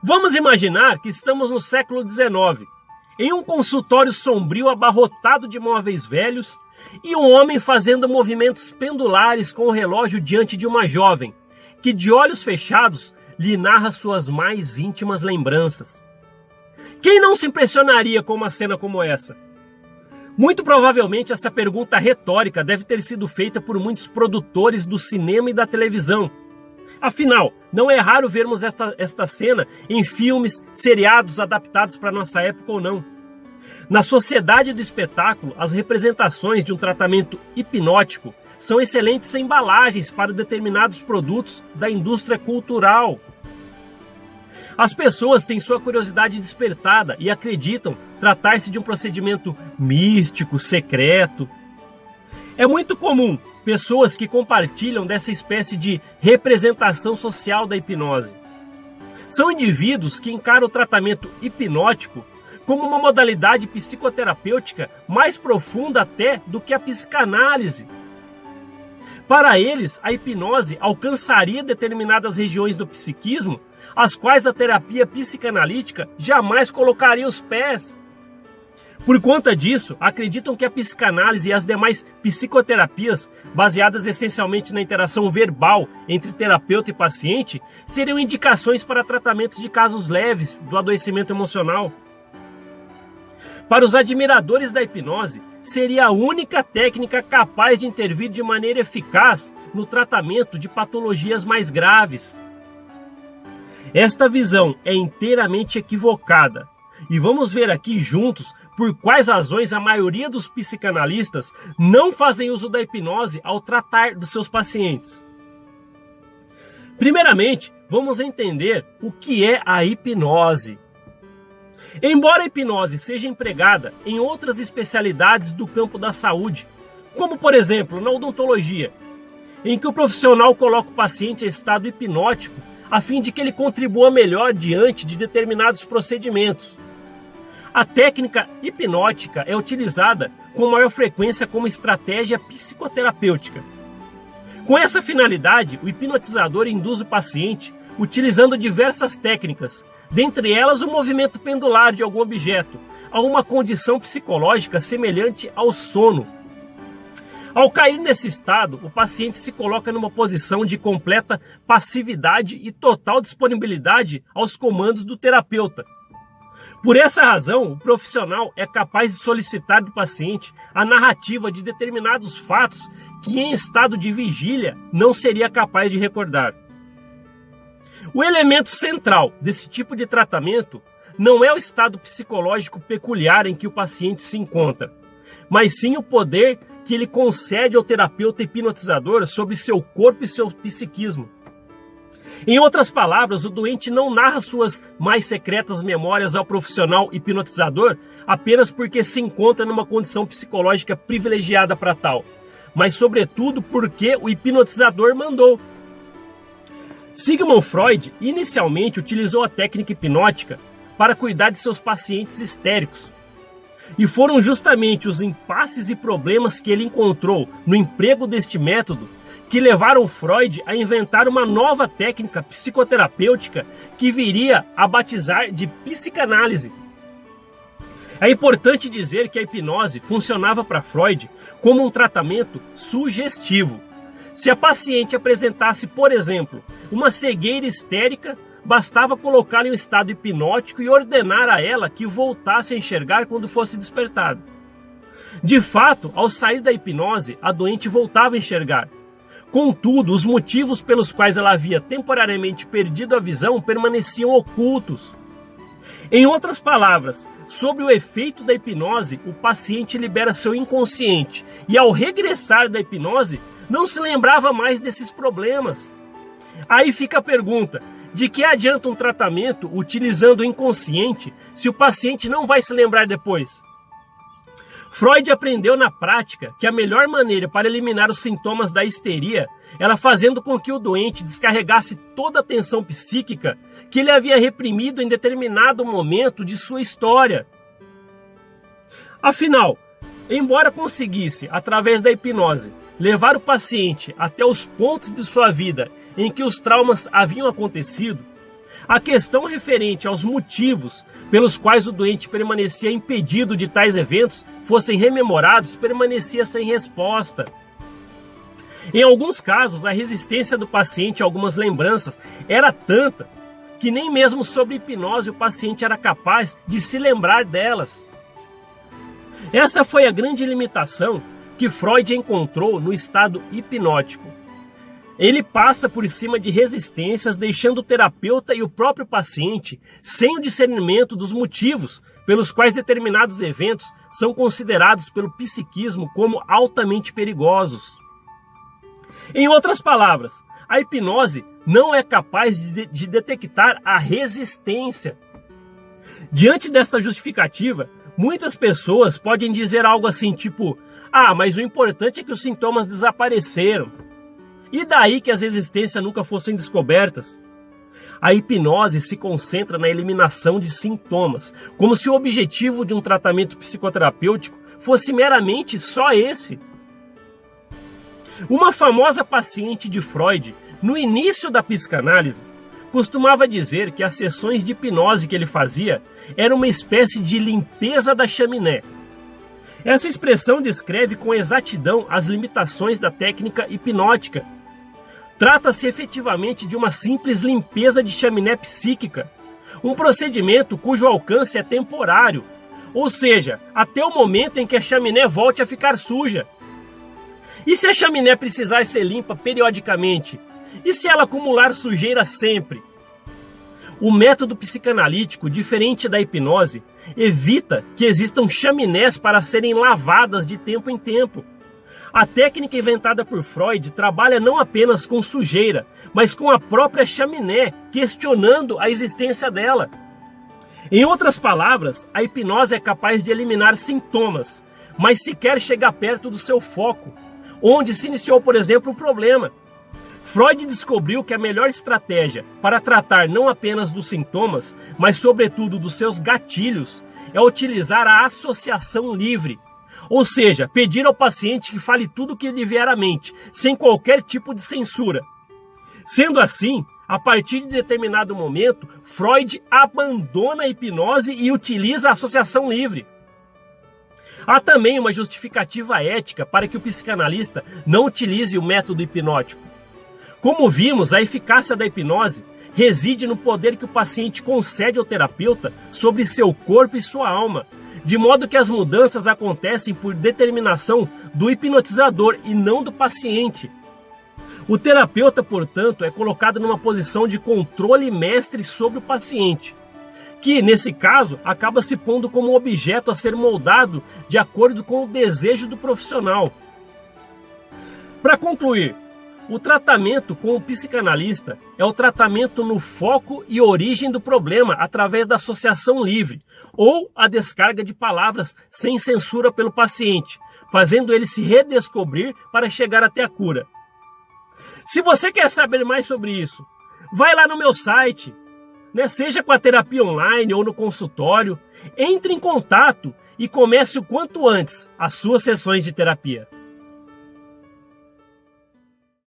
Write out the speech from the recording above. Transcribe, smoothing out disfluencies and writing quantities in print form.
Vamos imaginar que estamos no século XIX, em um consultório sombrio abarrotado de móveis velhos e um homem fazendo movimentos pendulares com o relógio diante de uma jovem, que de olhos fechados lhe narra suas mais íntimas lembranças. Quem não se impressionaria com uma cena como essa? Muito provavelmente essa pergunta retórica deve ter sido feita por muitos produtores do cinema e da televisão. Afinal, não é raro vermos esta cena em filmes, seriados adaptados para nossa época ou não. Na sociedade do espetáculo, as representações de um tratamento hipnótico são excelentes embalagens para determinados produtos da indústria cultural. As pessoas têm sua curiosidade despertada e acreditam tratar-se de um procedimento místico, secreto. É muito comum pessoas que compartilham dessa espécie de representação social da hipnose. São indivíduos que encaram o tratamento hipnótico como uma modalidade psicoterapêutica mais profunda até do que a psicanálise. Para eles, a hipnose alcançaria determinadas regiões do psiquismo, as quais a terapia psicanalítica jamais colocaria os pés. Por conta disso, acreditam que a psicanálise e as demais psicoterapias, baseadas essencialmente na interação verbal entre terapeuta e paciente, seriam indicações para tratamentos de casos leves do adoecimento emocional. Para os admiradores da hipnose, seria a única técnica capaz de intervir de maneira eficaz no tratamento de patologias mais graves. Esta visão é inteiramente equivocada, e vamos ver aqui juntos por quais razões a maioria dos psicanalistas não fazem uso da hipnose ao tratar dos seus pacientes. Primeiramente, vamos entender o que é a hipnose. Embora a hipnose seja empregada em outras especialidades do campo da saúde, como por exemplo na odontologia, em que o profissional coloca o paciente em estado hipnótico a fim de que ele contribua melhor diante de determinados procedimentos. A técnica hipnótica é utilizada com maior frequência como estratégia psicoterapêutica. Com essa finalidade, o hipnotizador induz o paciente utilizando diversas técnicas, dentre elas o movimento pendular de algum objeto, a uma condição psicológica semelhante ao sono. Ao cair nesse estado, o paciente se coloca numa posição de completa passividade e total disponibilidade aos comandos do terapeuta. Por essa razão, o profissional é capaz de solicitar do paciente a narrativa de determinados fatos que em estado de vigília não seria capaz de recordar. O elemento central desse tipo de tratamento não é o estado psicológico peculiar em que o paciente se encontra, mas sim o poder que ele concede ao terapeuta hipnotizador sobre seu corpo e seu psiquismo. Em outras palavras, o doente não narra suas mais secretas memórias ao profissional hipnotizador apenas porque se encontra numa condição psicológica privilegiada para tal, mas sobretudo porque o hipnotizador mandou. Sigmund Freud inicialmente utilizou a técnica hipnótica para cuidar de seus pacientes histéricos. E foram justamente os impasses e problemas que ele encontrou no emprego deste método que levaram Freud a inventar uma nova técnica psicoterapêutica que viria a batizar de psicanálise. É importante dizer que a hipnose funcionava para Freud como um tratamento sugestivo. Se a paciente apresentasse, por exemplo, uma cegueira histérica, bastava colocá-la em um estado hipnótico e ordenar a ela que voltasse a enxergar quando fosse despertada. De fato, ao sair da hipnose, a doente voltava a enxergar. Contudo, os motivos pelos quais ela havia temporariamente perdido a visão permaneciam ocultos. Em outras palavras, sob o efeito da hipnose, o paciente libera seu inconsciente e, ao regressar da hipnose, não se lembrava mais desses problemas. Aí fica a pergunta: de que adianta um tratamento utilizando o inconsciente se o paciente não vai se lembrar depois? Freud aprendeu na prática que a melhor maneira para eliminar os sintomas da histeria era fazendo com que o doente descarregasse toda a tensão psíquica que ele havia reprimido em determinado momento de sua história. Afinal, embora conseguisse, através da hipnose, levar o paciente até os pontos de sua vida em que os traumas haviam acontecido, A questão referente aos motivos pelos quais o doente permanecia impedido de tais eventos fossem rememorados permanecia sem resposta. Em alguns casos, a resistência do paciente a algumas lembranças era tanta que nem mesmo sob hipnose o paciente era capaz de se lembrar delas. Essa foi a grande limitação que Freud encontrou no estado hipnótico. Ele passa por cima de resistências, deixando o terapeuta e o próprio paciente sem o discernimento dos motivos pelos quais determinados eventos são considerados pelo psiquismo como altamente perigosos. Em outras palavras, a hipnose não é capaz de detectar a resistência. Diante desta justificativa, muitas pessoas podem dizer algo assim tipo: ah, mas o importante é que os sintomas desapareceram. E daí que as resistências nunca fossem descobertas? A hipnose se concentra na eliminação de sintomas, como se o objetivo de um tratamento psicoterapêutico fosse meramente só esse. Uma famosa paciente de Freud, no início da psicanálise, costumava dizer que as sessões de hipnose que ele fazia eram uma espécie de limpeza da chaminé. Essa expressão descreve com exatidão as limitações da técnica hipnótica. Trata-se efetivamente de uma simples limpeza de chaminé psíquica, um procedimento cujo alcance é temporário, ou seja, até o momento em que a chaminé volte a ficar suja. E se a chaminé precisar ser limpa periodicamente? E se ela acumular sujeira sempre? O método psicanalítico, diferente da hipnose, evita que existam chaminés para serem lavadas de tempo em tempo. A técnica inventada por Freud trabalha não apenas com sujeira, mas com a própria chaminé, questionando a existência dela. Em outras palavras, a hipnose é capaz de eliminar sintomas, mas sequer chegar perto do seu foco, onde se iniciou, por exemplo, o problema. Freud descobriu que a melhor estratégia para tratar não apenas dos sintomas, mas sobretudo dos seus gatilhos, é utilizar a associação livre. Ou seja, pedir ao paciente que fale tudo o que lhe vier à mente, sem qualquer tipo de censura. Sendo assim, a partir de determinado momento, Freud abandona a hipnose e utiliza a associação livre. Há também uma justificativa ética para que o psicanalista não utilize o método hipnótico. Como vimos, a eficácia da hipnose reside no poder que o paciente concede ao terapeuta sobre seu corpo e sua alma, de modo que as mudanças acontecem por determinação do hipnotizador e não do paciente. O terapeuta, portanto, é colocado numa posição de controle mestre sobre o paciente, que, nesse caso, acaba se pondo como objeto a ser moldado de acordo com o desejo do profissional. Para concluir, o tratamento com o psicanalista é o tratamento no foco e origem do problema através da associação livre, ou a descarga de palavras sem censura pelo paciente, fazendo ele se redescobrir para chegar até a cura. Se você quer saber mais sobre isso, vai lá no meu site, seja com a terapia online ou no consultório, entre em contato e comece o quanto antes as suas sessões de terapia.